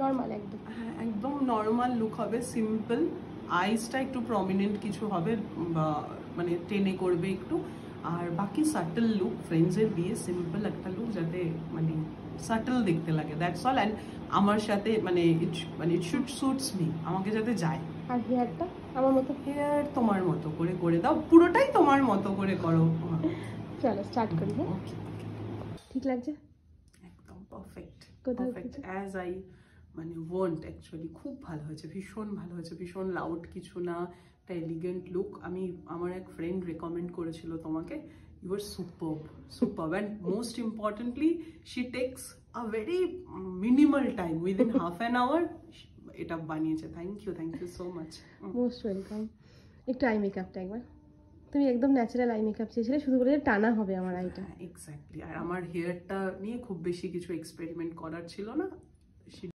Normal একদম। হ্যাঁ, একদম নর্মাল লুক হবে, সিম্পল। আইসটা একটু প্রমিনেন্ট কিছু হবে, বা মানে টেনে করবে একটু। আর বাকি সাটল লুক, ফ্রেন্ডসের বিয়ে, সিম্পল একটা লুক যাতে মানে সাটল দেখতে লাগে, দ্যাটস অল। অ্যান্ড আমার সাথে মানে ইট শুড সুটস মি, আমাকে যাতে যায়। আর হেয়ারটা আমার মতো? হেয়ার তোমার মতো করে করে দাও, পুরোটাই তোমার মতো করে করো। চলো স্টার্ট করি। হ্যাঁ, ঠিক লাগছে? একদম পারফেক্ট, কোথাও পারফেক্ট অ্যাজ আই মানে ওয়ান্ট অ্যাকচুয়ালি। খুব ভালো হয়েছে, ভীষণ ভালো হয়েছে, ভীষণ লাউড কিছু না, একটা এলিগেন্ট লুক। আমি আমার এক ফ্রেন্ড রেকমেন্ড করেছিল তোমাকে, you are superb, superb. And most importantly she takes a very minimal time, within half an hour এটা বানিয়েছে। Thank you so much. Most welcome. একটু আই মেকআপটা একবার, তুমি একদম ন্যাচারাল আই মেকআপ চেয়েছিলে, শুধু করে টানা হবে আমার আইটা। এক্স্যাক্টলি। আর আমার হেয়ারটা নিয়ে খুব বেশি কিছু এক্সপেরিমেন্ট করার ছিল না।